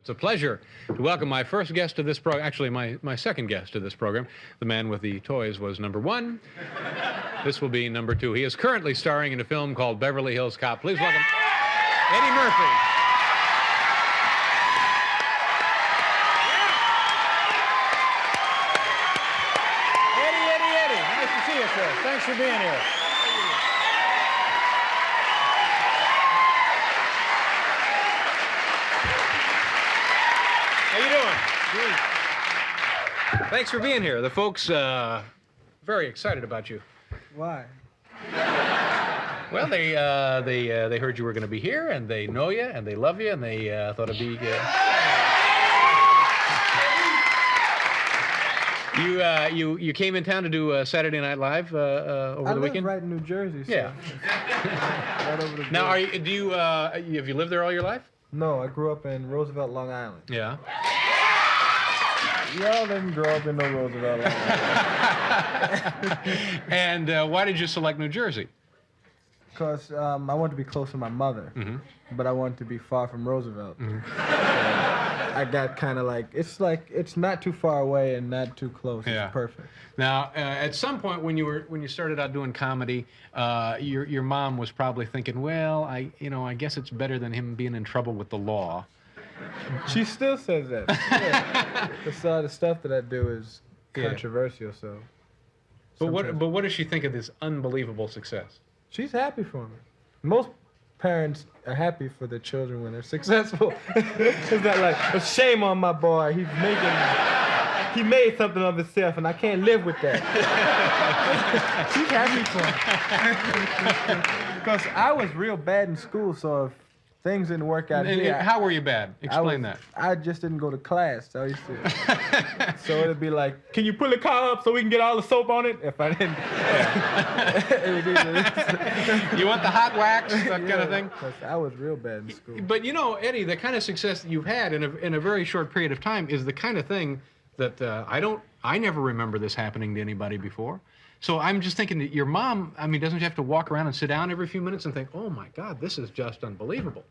It's a pleasure to welcome my first guest to this program, actually my second guest to this program. The man with the toys was number one. This will be number two. He is currently starring in a film called Beverly Hills Cop. Please welcome Eddie Murphy. Eddie. Nice to see you, sir. Thanks for being here. How you doing? Good. Thanks for being here. The folks very excited about you. Why? Well, they heard you were going to be here, and they know you, and they love you, and they thought it'd be. You came in town to do Saturday Night Live over the weekend. I live right in New Jersey. So Yeah. right over the Now, border. have you lived there all your life? No, I grew up in Roosevelt, Long Island. Yeah. Y'all didn't grow up in no Roosevelt, Long Island. And why did you select New Jersey? Because I wanted to be close to my mother, but I wanted to be far from Roosevelt. I got kind of like it's not too far away and not too close. Yeah. It's perfect. Now, at some point when you started out doing comedy, your mom was probably thinking, well, I guess it's better than him being in trouble with the law. She still says that. Yeah. The stuff that I do is controversial, so. But what does she think of this unbelievable success? She's happy for me. Most parents are happy for their children when they're successful. It's not like, a shame on my boy. He made something of himself, and I can't live with that. She's happy for me. Because I was real bad in school, so if things didn't work out here. How were you bad? Explain that. I just didn't go to class. So I used to. So it'd be like, can you pull the car up so we can get all the soap on it? If I didn't. It would be You want the hot wax, that kind of thing? Because I was real bad in school. But Eddie, the kind of success that you've had in a very short period of time is the kind of thing that I never remember this happening to anybody before. So I'm just thinking that your mom, doesn't she have to walk around and sit down every few minutes and think, oh my God, this is just unbelievable?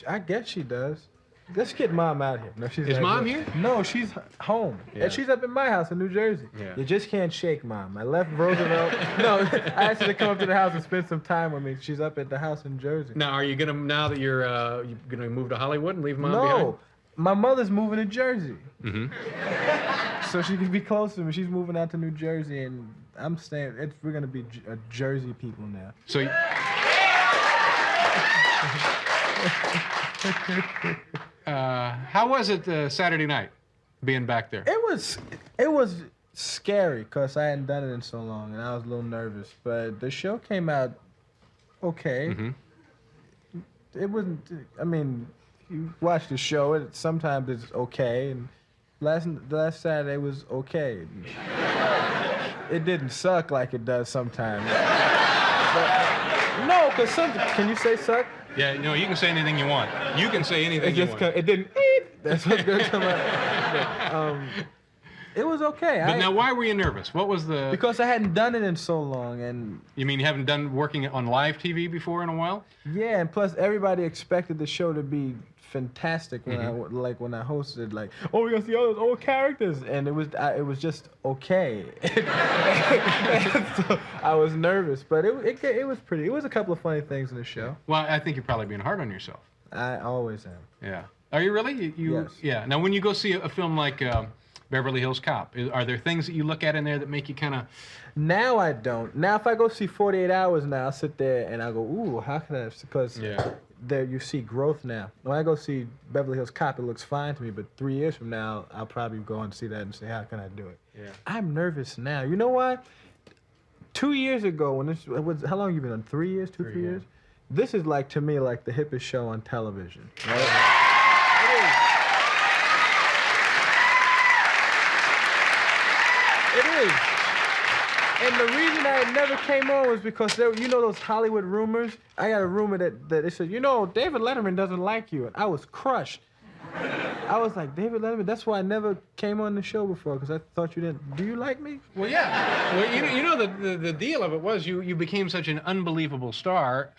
I guess she does. Let's get Mom out here. No, she's Is not Mom here? No, she's home. Yeah. And she's up in my house in New Jersey. Yeah. You just can't shake Mom. I left Roosevelt. No, I asked her to come up to the house and spend some time with me. She's up at the house in Jersey. Now, are you gonna, now that you're gonna move to Hollywood and leave Mom No, behind? my mother's moving to Jersey. So she can be close to me. She's moving out to New Jersey, and I'm staying. We're gonna be Jersey people now. So. How was it Saturday night, being back there? It was scary because I hadn't done it in so long, and I was a little nervous. But the show came out okay. It wasn't. You watch the show. Sometimes it's okay, and last Saturday was okay. It didn't suck like it does sometimes. No, because can you say suck? Yeah, you can say anything you want. You can say anything you want. It didn't. That's what's going to come out. It was okay. But now, why were you nervous? What was the? Because I hadn't done it in so long, and. You mean you haven't done working on live TV before in a while? Yeah, and plus everybody expected the show to be fantastic when I hosted. Like, oh, we're gonna see all those old characters, and it was just okay. So I was nervous, but it was pretty. It was a couple of funny things in the show. Well, I think you're probably being hard on yourself. I always am. Yeah. Are you really? Yes. Yeah. Now, when you go see a film like Beverly Hills Cop, are there things that you look at in there that make you kind of? Now I don't. Now if I go see 48 Hours now, I'll sit there and I'll go, ooh, how can I? Because there you see growth now. When I go see Beverly Hills Cop, it looks fine to me, but 3 years from now, I'll probably go and see that and say, how can I do it? Yeah. I'm nervous now. You know why? 2 years ago, how long have you been on? 3 years? 3 years? This is to me like the hippest show on television. Right? It is. And the reason I never came on was because those Hollywood rumors. I got a rumor that it said, David Letterman doesn't like you, and I was crushed. I was like, David Letterman. That's why I never came on the show before, because I thought you didn't. Do you like me? Well, yeah. Well, you know the deal of it was you became such an unbelievable star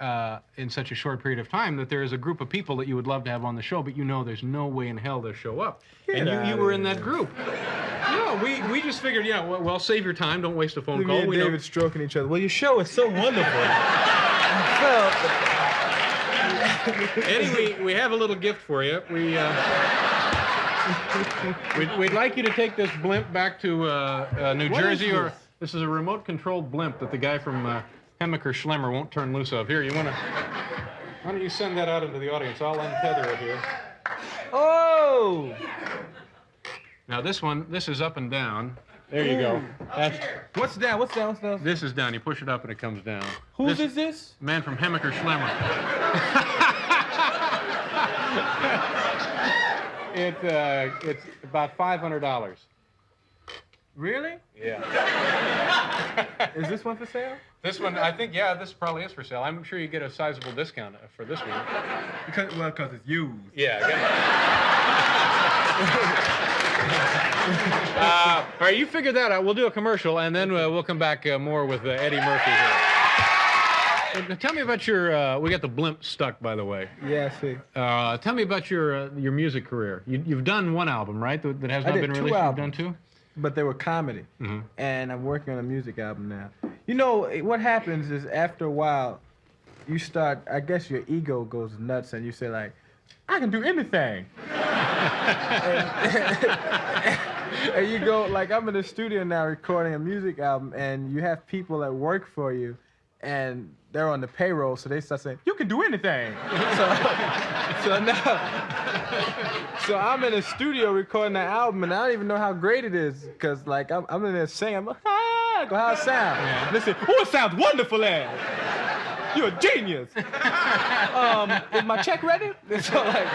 in such a short period of time that there is a group of people that you would love to have on the show, but you know there's no way in hell they'll show up. And you were in that group. No, we just figured, yeah, well, save your time. Don't waste a phone call. Me and David stroking each other. Well, your show is so wonderful. Eddie, we have a little gift for you. We'd like you to take this blimp back to New Jersey, or this is a remote-controlled blimp that the guy from Hemmicker Schlemmer won't turn loose of. Here, why don't you send that out into the audience? I'll untether it here. Oh! Now this is up and down. There you go. What's down? What's down? What's down? This is down. You push it up and it comes down. Whose is this? Man from Hemmicker Schlemmer. It's about $500. Really? Yeah. Is this one for sale? This one, I think, yeah, this probably is for sale. I'm sure you get a sizable discount for this one. Because it's used. Yeah. All right, you figure that out. We'll do a commercial, and then we'll come back more with Eddie Murphy here. Tell me about your. We got the blimp stuck, by the way. Yeah, I see. Tell me about your music career. You've done one album, right? That has not been released. You've done two. But they were comedy, and I'm working on a music album now. You know what happens is after a while, you start. I guess your ego goes nuts, and you say like, I can do anything. And you go like, I'm in the studio now recording a music album, and you have people that work for you, and they're on the payroll, so they start saying, you can do anything. So I'm in the studio recording the album, and I don't even know how great it is, because like I'm in there singing, I'm like, go how it sounds. Yeah. Listen, it sounds wonderful, Ed. You're a genius. Is my check ready? So like,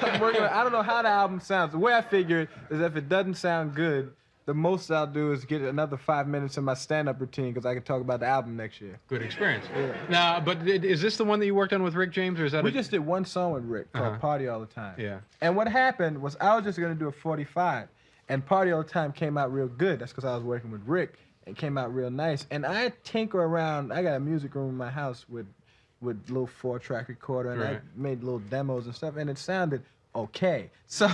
I'm working on, I don't know how the album sounds. The way I figure it is if it doesn't sound good, the most I'll do is get another 5 minutes in my stand-up routine because I can talk about the album next year. Good experience. Yeah. Now, but is this the one that you worked on with Rick James, or is that? We just did one song with Rick called "Party All the Time." Yeah. And what happened was I was just gonna do a 45, and "Party All the Time" came out real good. That's because I was working with Rick. It came out real nice, and I tinker around. I got a music room in my house with little 4-track recorder, and I made little demos and stuff, and it sounded okay. So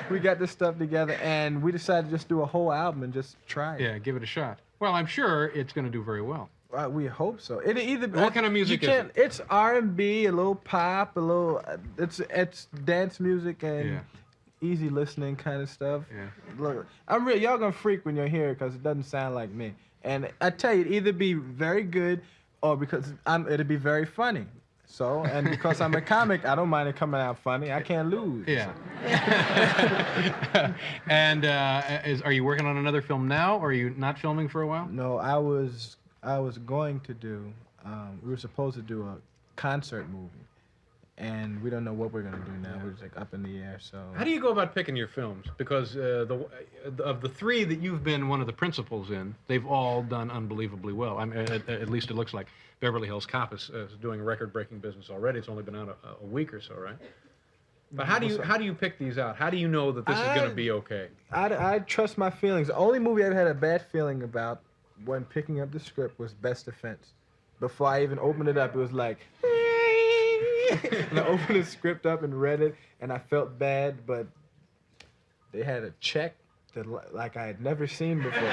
we got this stuff together, and we decided to just do a whole album and just try it. Yeah, give it a shot. Well, I'm sure it's going to do very well. We hope so. It either. What kind of music is it? It's R&B, a little pop, a little. It's dance music and easy listening kind of stuff. Yeah. Look, y'all gonna freak when you're here because it doesn't sound like me. And I tell you, it'd either be very good, or because it'd be very funny. So, and because I'm a comic, I don't mind it coming out funny. I can't lose. Yeah. And are you working on another film now, or are you not filming for a while? No, I was going to do. We were supposed to do a concert movie, and we don't know what we're gonna do now. We're just like up in the air. So. How do you go about picking your films? Because of the three that you've been one of the principals in, they've all done unbelievably well. I mean, at least it looks like. Beverly Hills Cop is doing record-breaking business already. It's only been out a week or so, right? But how do you pick these out? How do you know that this is going to be okay? I trust my feelings. The only movie I've had a bad feeling about when picking up the script was Best Defense. Before I even opened it up, it was like, and I opened the script up and read it, and I felt bad, but they had a check that like I had never seen before.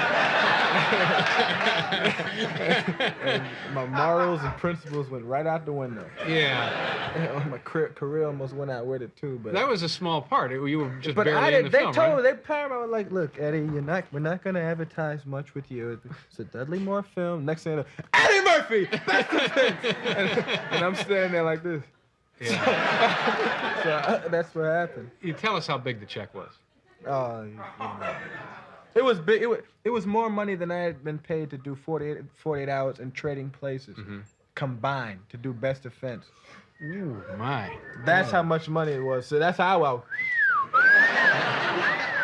And my morals and principles went right out the window. Yeah. And my career almost went out with it too. But that was a small part. You were just barely in the film, right? They Paramount were like, look, Eddie, we're not gonna advertise much with you. It's a Dudley Moore film. Next thing you know, Eddie Murphy, Best Defense. and I'm standing there like this. Yeah. So that's what happened. You tell us how big the check was. It was big. It was more money than I had been paid to do 48 hours in Trading Places combined to do Best Defense. Ooh, my. That's how much money it was. So that's how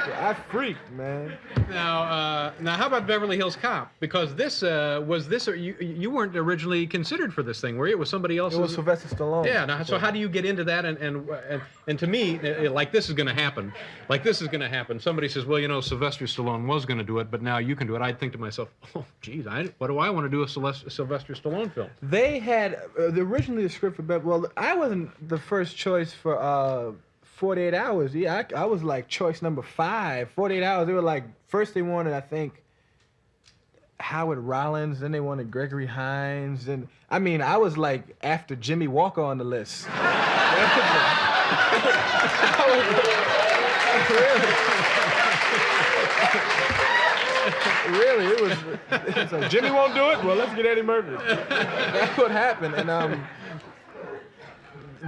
I freaked, man. Now, how about Beverly Hills Cop? Because this you weren't originally considered for this thing, were you? It was somebody else. It was Sylvester Stallone. Yeah. Now, so how do you get into that? And to me, like this is going to happen. Like this is going to happen. Somebody says, well, you know, Sylvester Stallone was going to do it, but now you can do it. I'd think to myself, oh, geez, what do I want to do a Sylvester Stallone film? They had originally the script for Beverly. Well, I wasn't the first choice for 48 Hours. Yeah, I was like choice number 5. 48 Hours. They were like first they wanted, I think, Howard Rollins, then they wanted Gregory Hines, and I mean I was like after Jimmy Walker on the list. Really, it was like, Jimmy won't do it? Well, let's get Eddie Murphy. That's what happened. And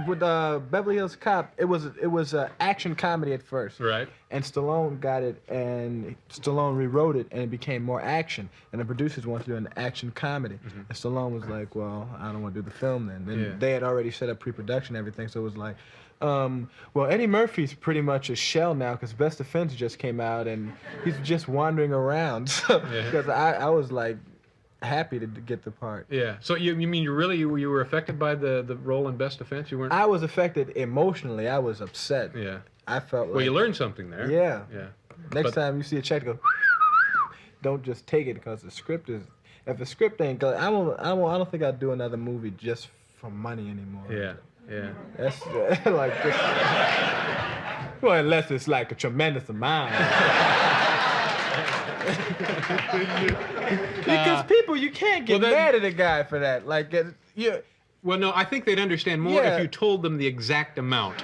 with Beverly Hills Cop, it was an action comedy at first. Right. And Stallone got it, and Stallone rewrote it, and it became more action. And the producers wanted to do an action comedy. Mm-hmm. And Stallone was like, well, I don't want to do the film then. And they had already set up pre-production and everything, so it was like, well, Eddie Murphy's pretty much a shell now because Best Defense just came out and he's just wandering around. Because I was like happy to get the part. Yeah. So you mean you were affected by the role in Best Defense? You weren't. I was affected emotionally. I was upset. Yeah. I felt like. Well, you learned something there. Yeah. Yeah. Next time you see a check, go. Don't just take it because the script is. If the script ain't good, I don't think I'd do another movie just for money anymore. Yeah. Yeah. That's like just, well, unless it's like a tremendous amount. Because people, you can't get mad at a guy for that. Like, you. Well, no, I think they'd understand more if you told them the exact amount.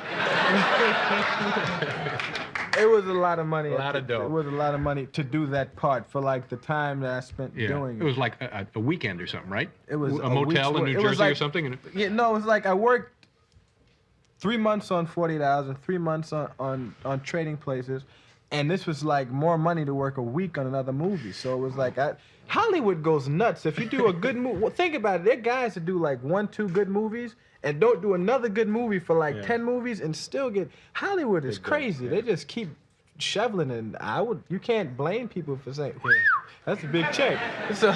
It was a lot of money. A lot of dough. It was a lot of money to do that part for like the time that I spent doing it. It was like a weekend or something, right? It was a motel in New Jersey or something. Yeah, no, it was like I worked 3 months on 48 Hours and 3 months on Trading Places, and this was like more money to work a week on another movie. So it was like Hollywood goes nuts if you do a good movie. Well, think about it. There are guys that do like 1, 2 good movies and don't do another good movie for like 10 movies and still get. Hollywood is crazy. They just keep shoveling, and you can't blame people for saying that's a big check. So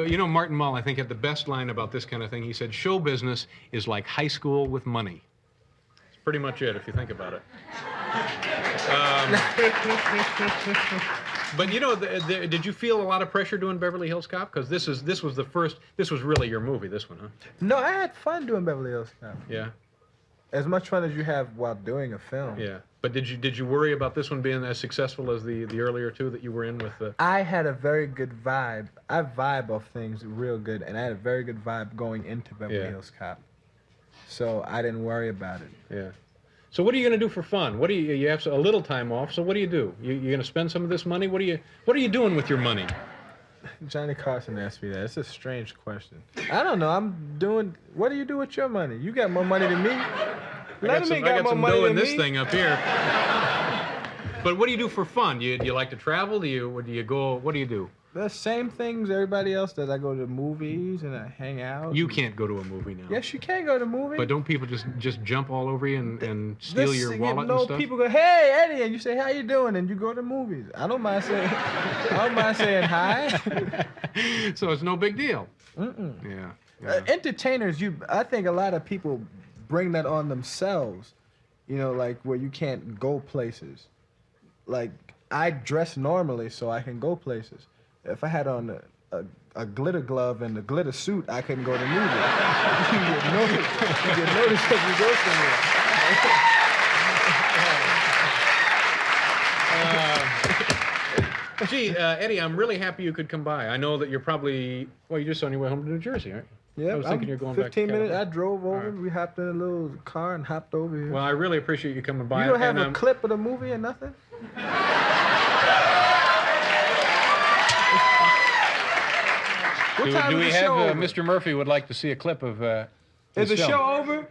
you know Martin Mull, I think, had the best line about this kind of thing. He said, "Show business is like high school with money." That's pretty much it, if you think about it. But you know, did you feel a lot of pressure doing Beverly Hills Cop? Because this was really your movie, this one, huh? No, I had fun doing Beverly Hills Cop. Yeah. As much fun as you have while doing a film. Yeah. But did you worry about this one being as successful as the earlier two that you were in with? I had a very good vibe. I vibe off things real good, and I had a very good vibe going into Beverly Hills Cop. So I didn't worry about it. Yeah. So what are you going to do for fun? What do you have a little time off? So what do? You going to spend some of this money? What are you doing with your money? Johnny Carson asked me that. It's a strange question. I don't know. What do you do with your money? You got more money than me. I got some dough in this thing up here. But what do you do for fun? Do you like to travel? Do you go? What do you do? The same things everybody else does. I go to movies and I hang out. You can't go to a movie now. Yes, you can go to a movie. But don't people just jump all over you and steal your wallet and stuff? People go, "Hey, Eddie," and you say, "How you doing?" and you go to movies. I don't mind saying hi. So it's no big deal. Mm-mm. Yeah. Entertainers, I think a lot of people bring that on themselves. You know, like where you can't go places. Like I dress normally so I can go places. If I had on a glitter glove and a glitter suit, I couldn't go to the movie. You get noticed if you go somewhere. Gee, Eddie, I'm really happy you could come by. I know that you're probably, you're just on your way home to New Jersey, aren't you? Yeah, I was thinking you're going back to 15 minutes. California. I drove over. Right. We hopped in a little car and hopped over here. Well, I really appreciate you coming by. You don't have a clip of the movie or nothing? Do we have Mr. Murphy would like to see a clip of Is the film. show over?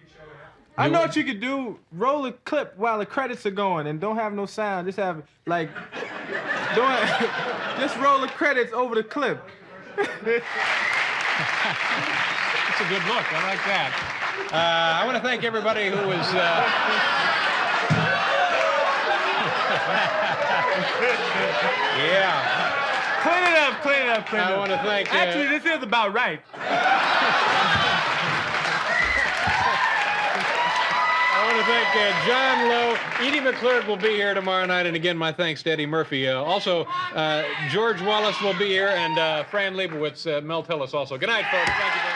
I know what you could do. Roll a clip while the credits are going and don't have no sound. Just have, like, just roll the credits over the clip. That's a good look. I like that. I want to thank everybody who was... gotta play. I want to thank. Actually, this is about right. I want to thank John Lowe. Edie McClurg will be here tomorrow night. And again, my thanks to Eddie Murphy. Also, George Wallace will be here, and Fran Lebowitz, Mel Tillis also. Good night, folks. Thank you very much.